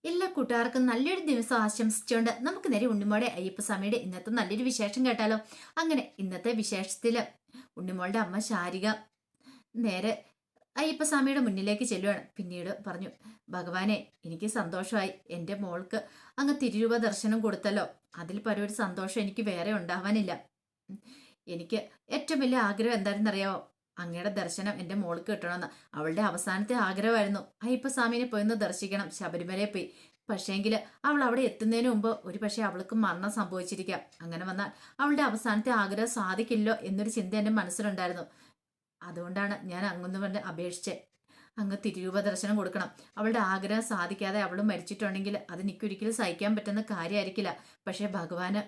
എല്ലാ കൂട്ടുകാർക്കും നല്ലൊരു ദിവസം ആശംസിച്ചുകൊണ്ട് നമുക്ക് നേരെ ഉണ്ണിമോളുടെ അയ്യപ്പസ്വാമിയുടെ ഇന്നത്തെ നല്ലൊരു വിശേഷം കേട്ടാലോ. അങ്ങനെ ഇന്നത്തെ വിശേഷത്തില് ഉണ്ണിമോളുടെ അമ്മ ശാരിക നേരെ അയ്യപ്പസ്വാമിയുടെ മുന്നിലേക്ക് ചെല്ലുവാണ്. പിന്നീട് പറഞ്ഞു, ഭഗവാനെ, എനിക്ക് സന്തോഷമായി. എൻ്റെ മോൾക്ക് അങ്ങ് തിരുരൂപ ദർശനം കൊടുത്തല്ലോ. അതിൽ പരമൊരു സന്തോഷം എനിക്ക് വേറെ ഉണ്ടാവാനില്ല. എനിക്ക് ഏറ്റവും വലിയ ആഗ്രഹം എന്താണെന്നറിയാവോ? അങ്ങയുടെ ദർശനം എൻ്റെ മോൾക്ക് കിട്ടണമെന്ന്. അവളുടെ അവസാനത്തെ ആഗ്രഹമായിരുന്നു അയ്യപ്പസ്വാമിനെ പോയി ഒന്ന് ദർശിക്കണം, ശബരിമലയിൽ പോയി. പക്ഷേങ്കിൽ അവൾ അവിടെ എത്തുന്നതിന് മുമ്പ് ഒരു പക്ഷേ അവൾക്ക് മരണം സംഭവിച്ചിരിക്കാം. അങ്ങനെ വന്നാൽ അവളുടെ അവസാനത്തെ ആഗ്രഹം സാധിക്കില്ലോ എന്നൊരു ചിന്ത എൻ്റെ മനസ്സിലുണ്ടായിരുന്നു. അതുകൊണ്ടാണ് ഞാൻ അങ്ങൊന്ന് പറഞ്ഞ് അപേക്ഷിച്ചത്. അങ്ങ് തിരുരൂപ ദർശനം കൊടുക്കണം. അവളുടെ ആഗ്രഹം സാധിക്കാതെ അവൾ മരിച്ചിട്ടുണ്ടെങ്കിൽ അത് എനിക്കൊരിക്കലും സഹിക്കാൻ പറ്റുന്ന കാര്യമായിരിക്കില്ല. പക്ഷേ ഭഗവാന്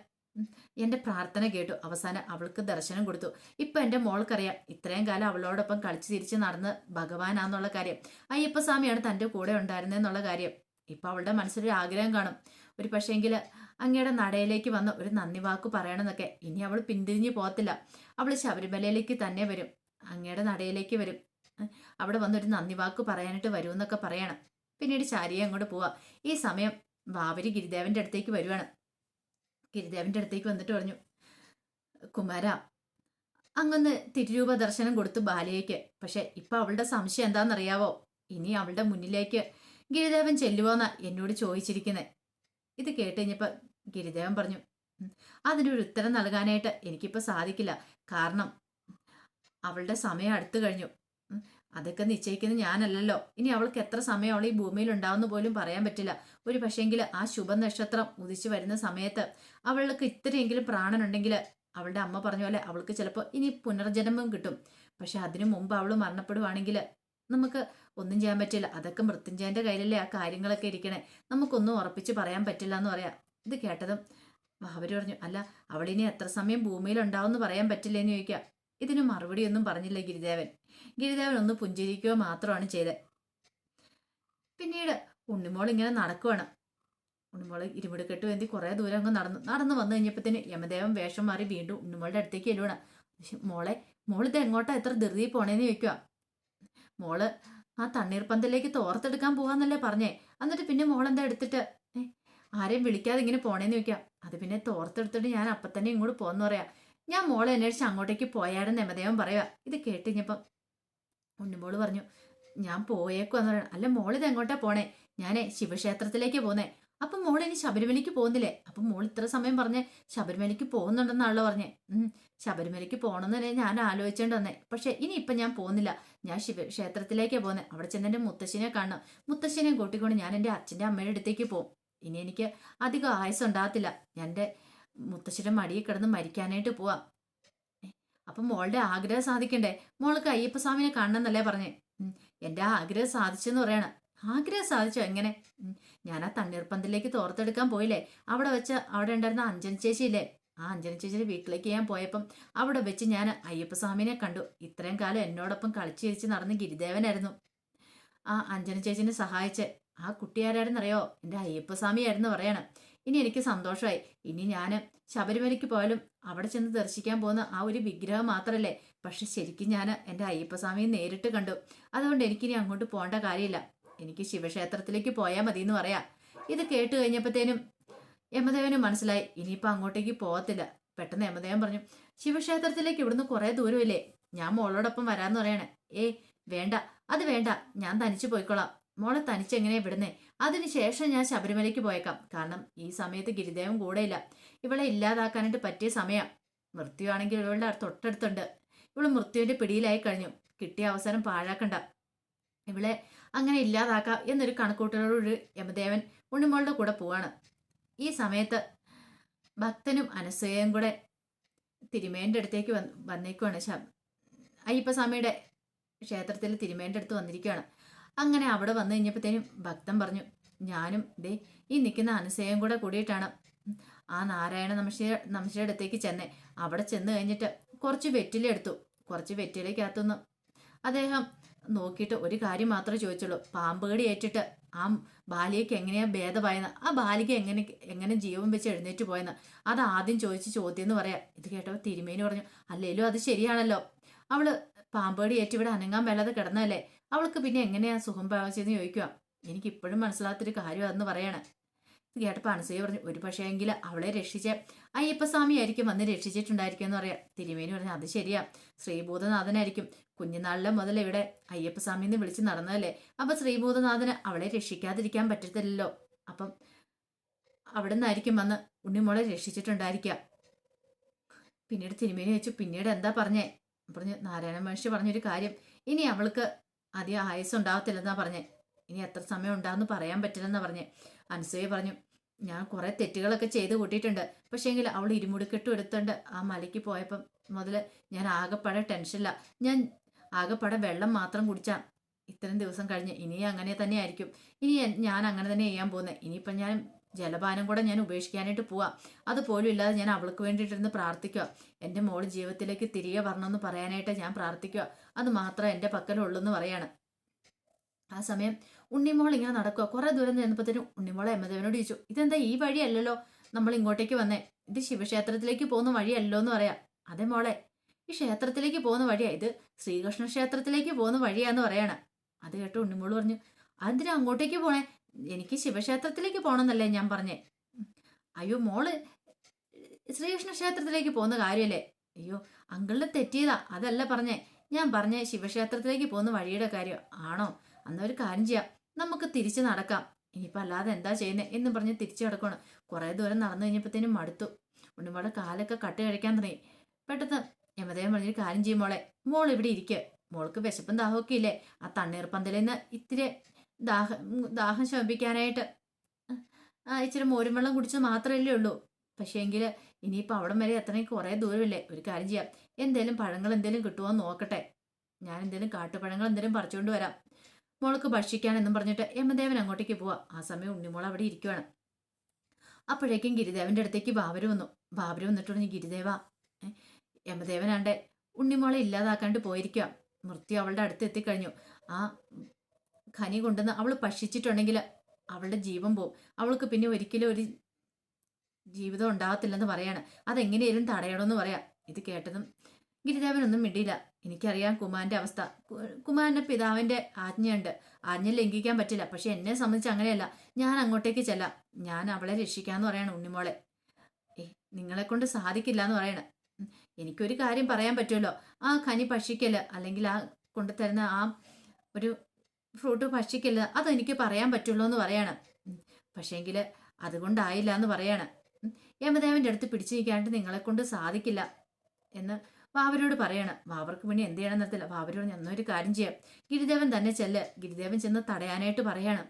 എന്റെ പ്രാർത്ഥന കേട്ടു. അവസാനം അവൾക്ക് ദർശനം കൊടുത്തു. ഇപ്പൊ എന്റെ മോൾക്കറിയാം ഇത്രയും കാലം അവളോടൊപ്പം കളിച്ചു തിരിച്ച് നടന്ന് ഭഗവാനാന്നുള്ള കാര്യം, അയ്യപ്പസ്വാമിയാണ് തന്റെ കൂടെ ഉണ്ടായിരുന്നെന്നുള്ള കാര്യം. ഇപ്പൊ അവളുടെ മനസ്സിലൊരു ആഗ്രഹം കാണും, ഒരു പക്ഷേങ്കിൽ അങ്ങയുടെ നടയിലേക്ക് വന്ന് ഒരു നന്ദി വാക്ക് പറയണമെന്നൊക്കെ. ഇനി അവൾ പിന്തിരിഞ്ഞു പോകത്തില്ല. അവൾ ശബരിമലയിലേക്ക് തന്നെ വരും, അങ്ങയുടെ നടയിലേക്ക് വരും. അവിടെ വന്ന് ഒരു നന്ദി വാക്ക് പറയാനായിട്ട് വരുമെന്നൊക്കെ പറയണം. പിന്നീട് ശാരിയെ അങ്ങോട്ട് പോവാ. ഈ സമയം വാവരി ഗിരിദേവന്റെ അടുത്തേക്ക് വരുവാണ്. ഗിരിദേവന്റെ അടുത്തേക്ക് വന്നിട്ട് പറഞ്ഞു, കുമാര, അങ്ങൊന്ന് തിരുരൂപ ദർശനം കൊടുത്തു ബാലയ്ക്ക്. പക്ഷെ ഇപ്പൊ അവളുടെ സംശയം എന്താണെന്നറിയാവോ? ഇനി അവളുടെ മുന്നിലേക്ക് ഗിരിദേവൻ ചെല്ലുവോന്നാ എന്നോട് ചോദിച്ചിരിക്കുന്നത്. ഇത് കേട്ട് കഴിഞ്ഞപ്പോ ഗിരിദേവൻ പറഞ്ഞു, അതിനൊരു ഉത്തരം നൽകാനായിട്ട് എനിക്കിപ്പോ സാധിക്കില്ല. കാരണം അവളുടെ സമയം അടുത്തു കഴിഞ്ഞു. അതൊക്കെ നിശ്ചയിക്കുന്നത് ഞാനല്ലല്ലോ. ഇനി അവൾക്ക് എത്ര സമയം അവൾ ഈ ഭൂമിയിൽ ഉണ്ടാവുന്ന പോലും പറയാൻ പറ്റില്ല. ഒരു പക്ഷേങ്കിൽ ആ ശുഭനക്ഷത്രം ഉദിച്ചു വരുന്ന സമയത്ത് അവൾക്ക് ഇത്രയെങ്കിലും പ്രാണനുണ്ടെങ്കിൽ അവളുടെ അമ്മ പറഞ്ഞ പോലെ അവൾക്ക് ചിലപ്പോൾ ഇനി പുനർജന്മം കിട്ടും. പക്ഷെ അതിനു മുമ്പ് അവൾ മരണപ്പെടുവാണെങ്കിൽ നമുക്ക് ഒന്നും ചെയ്യാൻ പറ്റില്ല. അതൊക്കെ മൃത്യുഞ്ജയന്റെ കയ്യിലല്ലേ ആ കാര്യങ്ങളൊക്കെ ഇരിക്കണേ. നമുക്കൊന്നും ഉറപ്പിച്ച് പറയാൻ പറ്റില്ല എന്ന് പറയാം. ഇത് കേട്ടതും അവര് പറഞ്ഞു, അല്ല, അവളിനി എത്ര സമയം ഭൂമിയിൽ ഉണ്ടാവും എന്ന് പറയാൻ പറ്റില്ലെന്ന് ചോദിക്കുക. ഇതിന് മറുപടിയൊന്നും പറഞ്ഞില്ല ഗിരിദേവൻ. ഗിരിദേവൻ ഒന്ന് പുഞ്ചിരിക്കുക മാത്രമാണ് ചെയ്തത്. പിന്നീട് ഉണ്ണിമോൾ ഇങ്ങനെ നടക്കുവാണ്. ഉണ്ണിമോള് ഇരുമുടിക്കെട്ട് വേണ്ടി കുറെ ദൂരം അങ്ങ് നടന്നു വന്നു കഴിഞ്ഞപ്പത്തിന് യമദേവൻ വേഷം മാറി വീണ്ടും ഉണ്ണിമോളുടെ അടുത്തേക്ക് ചെല്ലുവാണ്. മോളെ, മോളിത് എങ്ങോട്ടാ എത്ര ധൃതി പോണേന്ന് ചോദിക്കുക. മോള് ആ തണ്ണീർപ്പന്തലേക്ക് തോർത്തെടുക്കാൻ പോവാന്നല്ലേ പറഞ്ഞേ. എന്നിട്ട് പിന്നെ മോളെന്താ എടുത്തിട്ട് ആരെയും വിളിക്കാതെ ഇങ്ങനെ പോണേന്ന് ചോദിക്കാം. അത് പിന്നെ തോർത്തെടുത്തിട്ട് ഞാൻ അപ്പൊ തന്നെ ഇങ്ങോട്ട് പോന്ന് പറയാ. ഞാൻ മോളെ അന്വേഷിച്ച് അങ്ങോട്ടേക്ക് പോയാടെന്ന് യമദേവൻ പറയുക. ഇത് കേട്ടുകഴിഞ്ഞപ്പം ഉണ്ണിമോള് പറഞ്ഞു, ഞാൻ പോയേക്കുവെന്ന് പറയണം. അല്ല, മോളിത് എങ്ങോട്ടാ പോണേ? ഞാനേ ശിവക്ഷേത്രത്തിലേക്ക് പോന്നേ. അപ്പം മോൾ ഇനി ശബരിമലയ്ക്ക് പോകുന്നില്ലേ? അപ്പം മോൾ ഇത്ര സമയം പറഞ്ഞ് ശബരിമലയ്ക്ക് പോകുന്നുണ്ടെന്നാണല്ലോ പറഞ്ഞേ. ശബരിമലയ്ക്ക് പോകണമെന്ന് തന്നെ ഞാൻ ആലോചിച്ചോണ്ട് വന്നേ. പക്ഷെ ഇനി ഇപ്പം ഞാൻ പോകുന്നില്ല. ഞാൻ ശിവക്ഷേത്രത്തിലേക്കാ പോകുന്നത്. അവിടെ ചെന്ന് എൻ്റെ മുത്തശ്ശിനെ കാണണം. മുത്തശ്ശിനെയും കൂട്ടിക്കൊണ്ട് ഞാൻ എൻ്റെ അച്ഛൻ്റെ അമ്മയുടെ അടുത്തേക്ക് പോകും. ഇനി എനിക്ക് അധികം ആയുസ് ഉണ്ടാകത്തില്ല. ഞാൻ എൻ്റെ മുത്തശ്ശിയുടെ മടിയിൽ കിടന്ന് മരിക്കാനായിട്ട് പോവാം. അപ്പം മോളുടെ ആഗ്രഹം സാധിക്കണ്ടേ? മോൾക്ക് അയ്യപ്പസ്വാമിനെ കാണണമെന്നല്ലേ പറഞ്ഞേ. എൻ്റെ ആഗ്രഹം സാധിച്ചെന്ന് പറയണം. ആഗ്രഹം സാധിച്ചോ? എങ്ങനെ? ഞാൻ ആ തണ്ണീർപ്പന്തലിലേക്ക് തോർത്തെടുക്കാൻ പോയില്ലേ, അവിടെ വെച്ച് അവിടെ ഉണ്ടായിരുന്ന അഞ്ജന ചേച്ചി ഇല്ലേ, ആ അഞ്ജന ചേച്ചിയുടെ വീട്ടിലേക്ക് ഞാൻ പോയപ്പം അവിടെ വെച്ച് ഞാൻ അയ്യപ്പസ്വാമിനെ കണ്ടു. ഇത്രയും കാലം എന്നോടൊപ്പം കളിച്ചു ചിരിച്ച് നടന്ന് ഗിരിദേവനായിരുന്നു ആ അഞ്ജന ചേച്ചിനെ സഹായിച്ച്. ആ കുട്ടി ആരായിരുന്നറിയോ? എൻ്റെ അയ്യപ്പസ്വാമിയായിരുന്നു പറയണം. ഇനി എനിക്ക് സന്തോഷമായി. ഇനി ഞാൻ ശബരിമലയ്ക്ക് പോയാലും അവിടെ ചെന്ന് ദർശിക്കാൻ പോകുന്ന ആ ഒരു വിഗ്രഹം മാത്രമല്ലേ, പക്ഷെ ശരിക്കും ഞാൻ എൻ്റെ അയ്യപ്പസ്വാമിയെ നേരിട്ട് കണ്ടു. അതുകൊണ്ട് എനിക്കിനി അങ്ങോട്ട് പോകേണ്ട കാര്യമില്ല. എനിക്ക് ശിവക്ഷേത്രത്തിലേക്ക് പോയാൽ മതി എന്ന് പറയാം. ഇത് കേട്ട് കഴിഞ്ഞപ്പോഴത്തേനും യമദേവന് മനസ്സിലായി ഇനിയിപ്പോൾ അങ്ങോട്ടേക്ക് പോകത്തില്ല. പെട്ടെന്ന് യമദേവൻ പറഞ്ഞു, ശിവക്ഷേത്രത്തിലേക്ക് ഇവിടുന്ന് കുറേ ദൂരമില്ലേ, ഞാൻ മോളോടൊപ്പം വരാമെന്ന് പറയണേ. വേണ്ട, അത് വേണ്ട, ഞാൻ തനിച്ച് പോയിക്കോളാം. മോളെ തനിച്ചെങ്ങനെയാ വിടുന്നേ? അതിനുശേഷം ഞാൻ ശബരിമലയ്ക്ക് പോയേക്കാം. കാരണം ഈ സമയത്ത് ഗിരിദേവൻ കൂടെയില്ല. ഇവളെ ഇല്ലാതാക്കാനായിട്ട് പറ്റിയ സമയം. മൃത്യുവാണെങ്കിൽ ഇവളുടെ തൊട്ടടുത്തുണ്ട്. ഇവള് മൃത്യുവിന്റെ പിടിയിലായി കഴിഞ്ഞു. കിട്ടിയ അവസരം പാഴാക്കണ്ട. ഇവളെ അങ്ങനെ ഇല്ലാതാക്കാം എന്നൊരു കണക്കൂട്ടലോട് യമദേവൻ ഉണ്ണിമോളുടെ കൂടെ പോവാണ്. ഈ സമയത്ത് ഭക്തനും അനസൂയയും കൂടെ തിരുമേന്റെ അടുത്തേക്ക് വന്നേക്കുവാണ്. അയ്യപ്പസ്വാമിയുടെ ക്ഷേത്രത്തിൽ തിരുമേന്റെ അടുത്ത് വന്നിരിക്കുകയാണ്. അങ്ങനെ അവിടെ വന്നു കഴിഞ്ഞപ്പോഴത്തേനും ഭക്തൻ പറഞ്ഞു, ഞാനും ദേ ഈ നിൽക്കുന്ന അനസൂയയും കൂടെ കൂടിയിട്ടാണ് ആ നാരായണ നമശിയുടെ അടുത്തേക്ക് ചെന്നേ. അവിടെ ചെന്ന് കഴിഞ്ഞിട്ട് കുറച്ച് വെറ്റില എടുത്തു. കുറച്ച് വെറ്റിലയ്ക്കകത്തുനിന്ന് അദ്ദേഹം നോക്കിയിട്ട് ഒരു കാര്യം മാത്രമേ ചോദിച്ചുള്ളൂ, പാമ്പ് കടി ഏറ്റിട്ട് ആ ബാലികയ്ക്ക് എങ്ങനെയാ ഭേദമായെന്ന്, ആ ബാലിക എങ്ങനെ ജീവൻ വെച്ച് എഴുന്നേറ്റ് പോയെന്ന് അത് ആദ്യം ചോദിച്ച ചോദ്യം എന്ന് പറയാം. ഇത് കേട്ടപ്പോൾ തിരുമേനി പറഞ്ഞു, അല്ലേലും അത് ശരിയാണല്ലോ, അവള് പാമ്പ് കടി ഏറ്റ് ഇവിടെ അനങ്ങാൻ മേലാതെ കിടന്നതല്ലേ, അവൾക്ക് പിന്നെ എങ്ങനെയാ സുഖം പ്രാപിച്ചതെന്ന് ചോദിക്കുക. എനിക്കിപ്പോഴും മനസ്സിലാത്തൊരു കാര്യമാണെന്ന് പറയാണ്. ഇത് കേട്ടപ്പോൾ അനസൂയ പറഞ്ഞു, ഒരു പക്ഷേ എങ്കിൽ അവളെ രക്ഷിച്ച അയ്യപ്പസ്വാമി ആയിരിക്കും വന്ന് രക്ഷിച്ചിട്ടുണ്ടായിരിക്കും എന്ന് പറയാം. തിരുമേനി പറഞ്ഞു, അത് ശരിയാ, ശ്രീഭൂതനാഥനായിരിക്കും കുഞ്ഞുനാളിലെ മുതൽ ഇവിടെ അയ്യപ്പസ്വാമി എന്ന് വിളിച്ച് നടന്നതല്ലേ. അപ്പൊ ശ്രീഭൂതനാഥന് അവളെ രക്ഷിക്കാതിരിക്കാൻ പറ്റത്തില്ലല്ലോ. അപ്പം അവിടെ നിന്നായിരിക്കും വന്ന് ഉണ്ണിമോളെ രക്ഷിച്ചിട്ടുണ്ടായിരിക്കാം. പിന്നീട് തിരുമേനി വെച്ചു, പിന്നീട് എന്താ പറഞ്ഞേ? പറഞ്ഞു, നാരായണ മഹർഷി പറഞ്ഞൊരു കാര്യം, ഇനി അവൾക്ക് അധികം ആയുസ് ഉണ്ടാവത്തില്ലെന്നാ പറഞ്ഞേ. ഇനി എത്ര സമയം ഉണ്ടാവെന്ന് പറയാൻ പറ്റില്ലെന്നാ പറഞ്ഞേ. അനസൂയ പറഞ്ഞു, ഞാൻ കുറെ തെറ്റുകളൊക്കെ ചെയ്ത് കൂട്ടിയിട്ടുണ്ട്. പക്ഷേങ്കിൽ അവൾ ഇരുമുടിക്കെട്ടും എടുത്തുണ്ട് ആ മലയ്ക്ക് പോയപ്പം മുതൽ ഞാൻ ആകെപ്പാടെ ടെൻഷനില്ല. ഞാൻ ആകെപ്പാടെ വെള്ളം മാത്രം കുടിച്ചാ ഇത്രയും ദിവസം കഴിഞ്ഞ്. ഇനി അങ്ങനെ തന്നെ ആയിരിക്കും. ഇനി ഞാൻ അങ്ങനെ തന്നെ ചെയ്യാൻ പോകുന്നത്. ഇനിയിപ്പം ഞാൻ ജലപാനം കൂടെ ഞാൻ ഉപേക്ഷിക്കാനായിട്ട് പോവാം. അതുപോലും ഇല്ലാതെ ഞാൻ അവൾക്ക് വേണ്ടിയിട്ടിരുന്ന് പ്രാർത്ഥിക്കുക. എൻ്റെ മോള് ജീവിതത്തിലേക്ക് തിരികെ വരണമെന്ന് പറയാനായിട്ട് ഞാൻ പ്രാർത്ഥിക്കുക. അത് മാത്രമേ എൻ്റെ പക്കലുള്ളൂ എന്ന് പറയാണ്. ആ സമയം ഉണ്ണിമോൾ ഇങ്ങനെ നടക്കുക. കുറെ ദൂരം ചെന്നപ്പോഴത്തേനും ഉണ്ണിമോളെ യമദേവനോട് ചോദിച്ചു, ഇതെന്താ ഈ വഴിയല്ലല്ലോ നമ്മൾ ഇങ്ങോട്ടേക്ക് വന്നേ? ഇത് ശിവക്ഷേത്രത്തിലേക്ക് പോകുന്ന വഴിയല്ലോ എന്ന് പറയാം. അതെ മോളെ, ഈ ക്ഷേത്രത്തിലേക്ക് പോകുന്ന വഴിയാ, ഇത് ശ്രീകൃഷ്ണ ക്ഷേത്രത്തിലേക്ക് പോകുന്ന വഴിയാന്ന് പറയാണ്. അത് കേട്ട് ഉണ്ണിമോള് പറഞ്ഞു, അതെന്തിനാ അങ്ങോട്ടേക്ക് പോണേ? എനിക്ക് ശിവക്ഷേത്രത്തിലേക്ക് പോകണമെന്നല്ലേ ഞാൻ പറഞ്ഞേ. അയ്യോ മോള് ശ്രീകൃഷ്ണ ക്ഷേത്രത്തിലേക്ക് പോകുന്ന കാര്യമല്ലേ? അയ്യോ അങ്കിളിന് തെറ്റിയതാ, അതല്ല പറഞ്ഞേ. ഞാൻ പറഞ്ഞേ ശിവക്ഷേത്രത്തിലേക്ക് പോകുന്ന വഴിയുടെ കാര്യം ആണോ? അന്നൊരു കാര്യം ചെയ്യാം, നമുക്ക് തിരിച്ചു നടക്കാം. ഇനിയിപ്പോൾ അല്ലാതെ എന്താ ചെയ്യുന്നത് എന്നും പറഞ്ഞ് തിരിച്ചു നടക്കണം. കുറേ ദൂരം നടന്നു കഴിഞ്ഞപ്പോഴത്തേനും മടുത്തു. ഉണ്ണിമോളുടെ കാലൊക്കെ കട്ട് കഴിക്കാൻ തുടങ്ങി. പെട്ടെന്ന് യമദേവൻ പറഞ്ഞൊരു കാര്യം ചെയ്യും, മോളെ, മോൾ ഇവിടെ ഇരിക്കുക. മോൾക്ക് വിശപ്പും ദാഹമൊക്കെ ഇല്ലേ? ആ തണ്ണീർ പന്തലിൽ നിന്ന് ഇത്തിരി ദാഹം ശമിപ്പിക്കാനായിട്ട് ഇച്ചിരി മോരും വെള്ളം കുടിച്ചത് മാത്രമല്ലേ ഉള്ളൂ. പക്ഷേ എങ്കിൽ ഇനിയിപ്പോൾ അവിടം വരെ എത്രയും കുറേ ദൂരമില്ലേ? ഒരു കാര്യം ചെയ്യാം, എന്തേലും പഴങ്ങൾ എന്തേലും കിട്ടുമോ എന്ന് നോക്കട്ടെ. ഞാൻ എന്തേലും കാട്ടുപഴങ്ങൾ എന്തേലും പറിച്ചുകൊണ്ട് വരാം, മോൾക്ക് ഭക്ഷിക്കാനെന്നും പറഞ്ഞിട്ട് യമദേവൻ അങ്ങോട്ടേക്ക് പോവാ. ആ സമയം ഉണ്ണിമോൾ അവിടെ ഇരിക്കുവാണ്. അപ്പോഴേക്കും ഗിരിദേവന്റെ അടുത്തേക്ക് ബാബര് വന്നു. ബാബര് വന്നിട്ട് പറഞ്ഞു, ഗിരിദേവ, യമദേവനാണ്ടെ ഉണ്ണിമോളെ ഇല്ലാതാക്കാണ്ട് പോയിരിക്കുക. മൃത്യു അവളുടെ അടുത്ത് എത്തിക്കഴിഞ്ഞു. ആ ഖനി കൊണ്ടുവന്ന് അവൾ ഭക്ഷിച്ചിട്ടുണ്ടെങ്കിൽ അവളുടെ ജീവൻ പോവും. അവൾക്ക് പിന്നെ ഒരിക്കലും ഒരു ജീവിതം ഉണ്ടാകത്തില്ലെന്ന് പറയാണ്. അതെങ്ങനെയാലും തടയണമെന്ന് പറയാം. ഇത് കേട്ടതും ഗിരിദേവനൊന്നും മിണ്ടിയില്ല. എനിക്കറിയാം കുമാരന്റെ അവസ്ഥ. കുമാരന്റെ പിതാവിന്റെ ആജ്ഞയുണ്ട്, ആജ്ഞ ലംഘിക്കാൻ പറ്റില്ല. പക്ഷെ എന്നെ സംബന്ധിച്ച് അങ്ങനെയല്ല. ഞാൻ അങ്ങോട്ടേക്ക് ചെല്ലാം, ഞാൻ അവളെ രക്ഷിക്കാന്ന് പറയാണ് ഉണ്ണിമോളെ. നിങ്ങളെ കൊണ്ട് സാധിക്കില്ല എന്ന് പറയണം. എനിക്കൊരു കാര്യം പറയാൻ പറ്റുമല്ലോ, ആ ഖനി ഭക്ഷിക്കല് അല്ലെങ്കിൽ ആ കൊണ്ടുതരുന്ന ആ ഒരു ഫ്രൂട്ട് ഭക്ഷിക്കല്, അതെനിക്ക് പറയാൻ പറ്റുള്ളൂ എന്ന് പറയാണ്. പക്ഷേങ്കിൽ അതുകൊണ്ടായില്ല എന്ന് പറയാണ്. യമദേവന്റെ അടുത്ത് പിടിച്ചു നിൽക്കാണ്ട് നിങ്ങളെ കൊണ്ട് സാധിക്കില്ല എന്ന് ബാബരോട് പറയണം. ബാബർക്ക് പിന്നെ എന്ത് ചെയ്യണം നിർത്തില്ല. ബാബരോട് എന്നൊരു കാര്യം ചെയ്യാം, ഗിരിദേവൻ തന്നെ ചെല്ല്. ഗിരിദേവൻ ചെന്ന് തടയാനായിട്ട് പറയാണ്.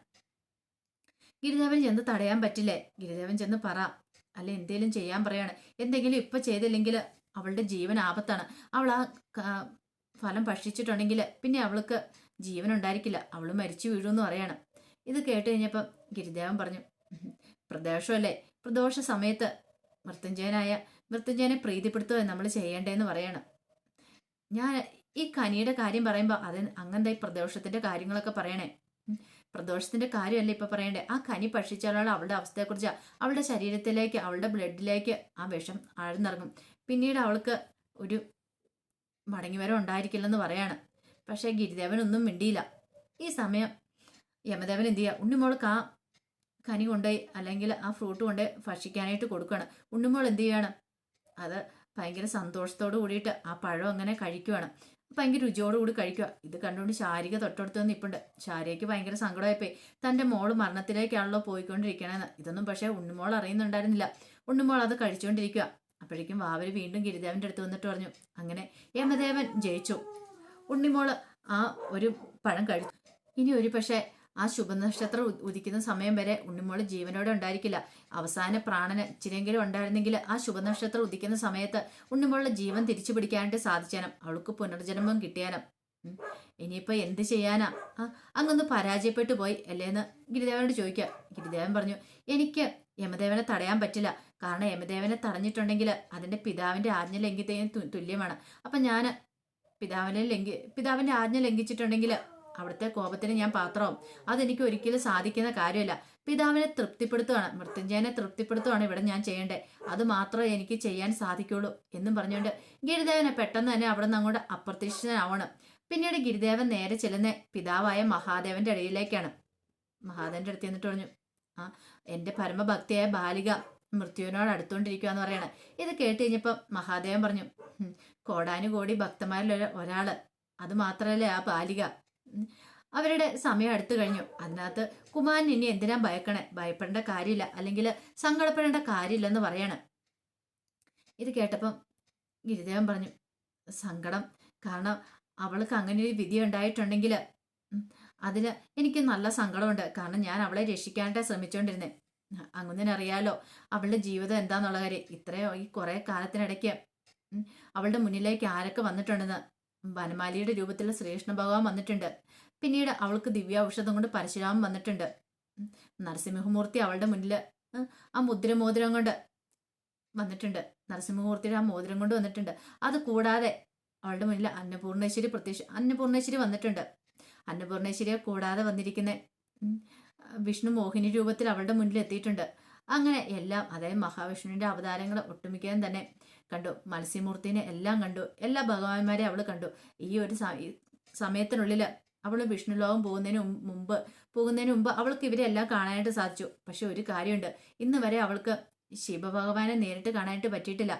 ഗിരിദേവൻ ചെന്ന് തടയാൻ പറ്റില്ലേ? ഗിരിദേവൻ ചെന്ന് പറ, അല്ല എന്തേലും ചെയ്യാൻ പറയാണ്. എന്തെങ്കിലും ഇപ്പൊ ചെയ്തില്ലെങ്കിൽ അവളുടെ ജീവൻ ആപത്താണ്. അവൾ ആ ഫലം ഭക്ഷിച്ചിട്ടുണ്ടെങ്കിൽ പിന്നെ അവൾക്ക് ജീവൻ ഉണ്ടായിരിക്കില്ല, അവൾ മരിച്ചു വീഴുമെന്ന് പറയണം. ഇത് കേട്ട് കഴിഞ്ഞപ്പം ഗിരിദേവൻ പറഞ്ഞു, പ്രദോഷമല്ലേ, പ്രദോഷ സമയത്ത് മൃത്യുഞ്ജയനെ പ്രീതിപ്പെടുത്തുക നമ്മൾ ചെയ്യേണ്ടതെന്ന് പറയണം. ഞാൻ ഈ കനിയുടെ കാര്യം പറയുമ്പോൾ അത് അങ്ങനത്തെ ഈ പ്രദോഷത്തിന്റെ കാര്യങ്ങളൊക്കെ പറയണേ. പ്രദോഷത്തിന്റെ കാര്യമല്ല ഇപ്പൊ പറയണ്ടേ. ആ കനി ഭക്ഷിച്ചാലുള്ള അവളുടെ അവസ്ഥയെക്കുറിച്ച്, അവളുടെ ശരീരത്തിലേക്ക്, അവളുടെ ബ്ലഡിലേക്ക് ആ വിഷം ആഴ്ന്നിറങ്ങും. പിന്നീട് അവൾക്ക് ഒരു മടങ്ങിവരം ഉണ്ടായിരിക്കില്ലെന്ന് പറയാണ്. പക്ഷേ ഗിരിദേവനൊന്നും മിണ്ടിയില്ല. ഈ സമയം യമദേവൻ എന്ത് ചെയ്യുക, ഉണ്ണിമോൾക്ക് ആ കനി കൊണ്ടുപോയി അല്ലെങ്കിൽ ആ ഫ്രൂട്ട് കൊണ്ട് ഭക്ഷിക്കാനായിട്ട് കൊടുക്കുകയാണ്. ഉണ്ണിമോൾ എന്ത് ചെയ്യാണ്, അത് ഭയങ്കര സന്തോഷത്തോട് കൂടിയിട്ട് ആ പഴം അങ്ങനെ കഴിക്കുവാണ്. ഭയങ്കര രുചിയോടുകൂടി കഴിക്കുക. ഇത് കണ്ടുകൊണ്ട് ശാരിക തൊട്ടടുത്ത് നിൽപ്പുണ്ട്. ശാരികയ്ക്ക് ഭയങ്കര സങ്കടമായിപ്പോയി. തൻ്റെ മോള് മരണത്തിലേക്കാണല്ലോ പോയിക്കൊണ്ടിരിക്കണേന്ന്. ഇതൊന്നും പക്ഷേ ഉണ്ണിമോൾ അറിയുന്നുണ്ടായിരുന്നില്ല. ഉണ്ണിമോൾ അത് കഴിച്ചുകൊണ്ടിരിക്കുക. അപ്പോഴേക്കും വാവര് വീണ്ടും ഗിരിദേവന്റെ അടുത്ത് വന്നിട്ട് പറഞ്ഞു, അങ്ങനെ യമദേവൻ ജയിച്ചു. ഉണ്ണിമോള് ആ ഒരു പഴം കഴിച്ചു. ഇനി ഒരു പക്ഷേ ആ ശുഭനക്ഷത്രം ഉദിക്കുന്ന സമയം വരെ ഉണ്ണിമോള് ജീവനോടെ ഉണ്ടായിരിക്കില്ല. അവസാന പ്രാണന് ഇച്ചിരിയെങ്കിലും ഉണ്ടായിരുന്നെങ്കിൽ ആ ശുഭനക്ഷത്രം ഉദിക്കുന്ന സമയത്ത് ഉണ്ണിമോളുടെ ജീവൻ തിരിച്ചു പിടിക്കാനായിട്ട് സാധിച്ചാനും അവൾക്ക് പുനർജന്മം കിട്ടിയാനും. ഇനിയിപ്പോൾ എന്ത് ചെയ്യാനാ, അങ്ങൊന്ന് പരാജയപ്പെട്ടു പോയി അല്ലേന്ന് ഗിരിദേവനോട് ചോദിക്കുക. ഗിരിദേവൻ പറഞ്ഞു, എനിക്ക് യമദേവനെ തടയാൻ പറ്റില്ല. കാരണം യമദേവനെ തടഞ്ഞിട്ടുണ്ടെങ്കിൽ അതിൻ്റെ പിതാവിൻ്റെ ആജ്ഞ ലംഘിത്തതിന് തുല്യമാണ്. അപ്പം ഞാൻ പിതാവിൻ്റെ ആജ്ഞ ലംഘിച്ചിട്ടുണ്ടെങ്കിൽ അവിടുത്തെ കോപത്തിന് ഞാൻ പാത്രവും. അതെനിക്ക് ഒരിക്കലും സാധിക്കുന്ന കാര്യമല്ല. പിതാവിനെ തൃപ്തിപ്പെടുത്തുകയാണ്, മൃത്യുഞ്ജയനെ തൃപ്തിപ്പെടുത്തുകയാണ് ഇവിടെ ഞാൻ ചെയ്യേണ്ടത്. അത് മാത്രമേ എനിക്ക് ചെയ്യാൻ സാധിക്കുള്ളൂ എന്നും പറഞ്ഞുകൊണ്ട് ഗിരിദേവനെ പെട്ടെന്ന് തന്നെ അവിടെ നിന്ന് അങ്ങോട്ട് അപ്രത്യക്ഷനാവണം. പിന്നീട് ഗിരിദേവൻ നേരെ ചെല്ലുന്ന പിതാവായ മഹാദേവന്റെ അടിയിലേക്കാണ്. മഹാദേവന്റെ അടുത്ത് എന്നിട്ട് പറഞ്ഞു, ആ എൻ്റെ പരമഭക്തിയായ ബാലിക മൃത്യുവിനോട് അടുത്തോണ്ടിരിക്കുക എന്ന് പറയാണ്. ഇത് കേട്ട് കഴിഞ്ഞപ്പം മഹാദേവൻ പറഞ്ഞു, കോടാനുകോടി ഭക്തന്മാരിൽ ഒരാള്, അത് മാത്രല്ലേ ആ ബാലിക. അവരുടെ സമയം അടുത്തു കഴിഞ്ഞു. അതിനകത്ത് കുമാരൻ ഇനി എന്തിനാ ഭയക്കണേ, ഭയപ്പെടേണ്ട കാര്യമില്ല, അല്ലെങ്കിൽ സങ്കടപ്പെടേണ്ട കാര്യമില്ലെന്ന് പറയാണ്. ഇത് കേട്ടപ്പം ഗിരിദേവൻ പറഞ്ഞു, സങ്കടം, കാരണം അവൾക്ക് അങ്ങനെ ഒരു വിധി ഉണ്ടായിട്ടുണ്ടെങ്കിൽ അതിന് എനിക്ക് നല്ല സങ്കടമുണ്ട്. കാരണം ഞാൻ അവളെ രക്ഷിക്കാനായിട്ടാണ് ശ്രമിച്ചുകൊണ്ടിരുന്നത്. അങ്ങനെയറിയാലോ അവളുടെ ജീവിതം എന്താന്നുള്ള കാര്യം. ഇത്രയും ഈ കുറെ കാലത്തിനിടയ്ക്ക് അവളുടെ മുന്നിലേക്ക് ആരൊക്കെ വന്നിട്ടുണ്ടെന്ന്. വനമാലിയുടെ രൂപത്തിൽ ശ്രീകൃഷ്ണ ഭഗവാൻ വന്നിട്ടുണ്ട്. പിന്നീട് അവൾക്ക് ദിവ്യ ഔഷധം കൊണ്ട് പരശുരാമൻ വന്നിട്ടുണ്ട്. നരസിംഹമൂർത്തി അവളുടെ മുന്നിൽ ആ മുദ്രമോതിരം കൊണ്ട് വന്നിട്ടുണ്ട്. നരസിംഹമൂർത്തിയുടെ ആ മോതിരം കൊണ്ട് വന്നിട്ടുണ്ട്. അത് കൂടാതെ അവളുടെ മുന്നിൽ അന്നപൂർണേശ്വരി വന്നിട്ടുണ്ട്. അന്നപൂർണേശ്വരിയെ കൂടാതെ വന്നിരിക്കുന്ന വിഷ്ണു മോഹിനി രൂപത്തിൽ അവളുടെ മുന്നിൽ എത്തിയിട്ടുണ്ട്. അങ്ങനെ എല്ലാം, അതായത് മഹാവിഷ്ണുവിന്റെ അവതാരങ്ങൾ ഒട്ടുമിക്കതും തന്നെ കണ്ടു. മത്സ്യമൂർത്തിനെ എല്ലാം കണ്ടു. എല്ലാ ഭഗവാന്മാരെയും അവൾ കണ്ടു. ഈ ഒരു സമയത്തിനുള്ളിൽ അവൾ വിഷ്ണു ലോകം പോകുന്നതിന് മുമ്പ് അവൾക്ക് ഇവരെ എല്ലാം കാണാനായിട്ട് സാധിച്ചു. പക്ഷെ ഒരു കാര്യമുണ്ട്, ഇന്ന് വരെ അവൾക്ക് ശിവഭഗവാനെ നേരിട്ട് കാണാനായിട്ട് പറ്റിയിട്ടില്ല.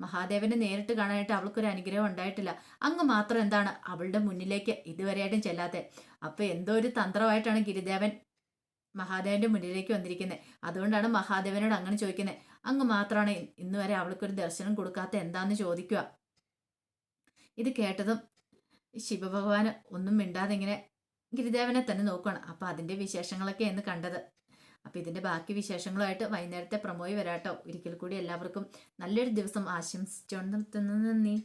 മഹാദേവനെ നേരിട്ട് കാണാനായിട്ട് അവൾക്കൊരു അനുഗ്രഹം ഉണ്ടായിട്ടില്ല. അങ്ങ് മാത്രം എന്താണ് അവളുടെ മുന്നിലേക്ക് ഇതുവരെയായിട്ടും ചെല്ലാത്തെ. അപ്പൊ എന്തോ ഒരു തന്ത്രമായിട്ടാണ് ഗിരിദേവൻ മഹാദേവന്റെ മുന്നിലേക്ക് വന്നിരിക്കുന്നത്. അതുകൊണ്ടാണ് മഹാദേവനോട് അങ്ങനെ ചോദിക്കുന്നത്. അങ്ങ് മാത്രമാണ് ഇന്ന് വരെ അവൾക്കൊരു ദർശനം കൊടുക്കാത്ത എന്താന്ന് ചോദിക്കുക. ഇത് കേട്ടതും ശിവഭഗവാന് ഒന്നും മിണ്ടാതെ ഇങ്ങനെ ഗിരിദേവനെ തന്നെ നോക്കുകയാണ്. അപ്പൊ അതിന്റെ വിശേഷങ്ങളൊക്കെ എന്ന് കണ്ടത്. അപ്പൊ ഇതിന്റെ ബാക്കി വിശേഷങ്ങളുമായിട്ട് വൈകുന്നേരത്തെ പ്രമോയി വരാട്ടോ. ഒരിക്കൽ കൂടി എല്ലാവർക്കും നല്ലൊരു ദിവസം ആശംസിച്ചുകൊണ്ട് നിർത്തുന്നു. നന്ദി.